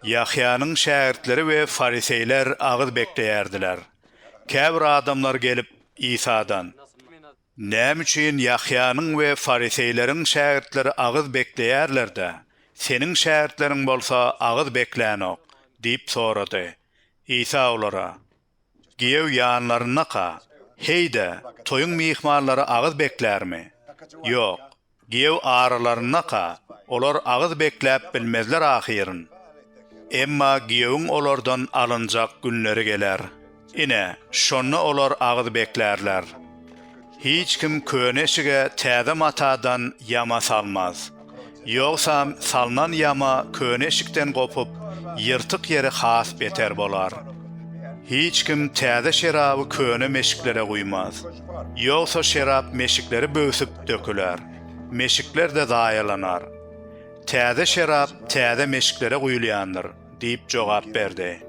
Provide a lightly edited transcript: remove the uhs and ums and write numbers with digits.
Yahyanyň şägirdleri we fariseyler agyz bekleýärdiler. Käbir adamlar gelip İsa'dan: "Näme üçin Yahyanyň we fariseýleriň şägirdleri agyz bekleýärler-de, seniň şägirdleriň bolsa agyz beklänik?" diýip sorady. İsa olara: "Giýew ýanlaryna heýde, toyuň mihmanlary agyz beklärmi? Ýok. Giýew aralaryna olar agyz bekläp bilmezler ahyryn. Emma giýewiň olardan alınjak günleri geler. Ine, şonu olar agyz beklärler. Hiç kim köne eşige täze matadan yama salmaz. Ýogsa salnan yama köne eşikden gopup ýyrtyk ýere has beter bolar. Hiç kim täze şeraby köne meşiklere guýmaz. Ýogsa şerap meşikleri bösüp döküler. Meşikler de zaýalanar. Täze şerap täze meşiklere guýulýandyr" diýip jogap berdi.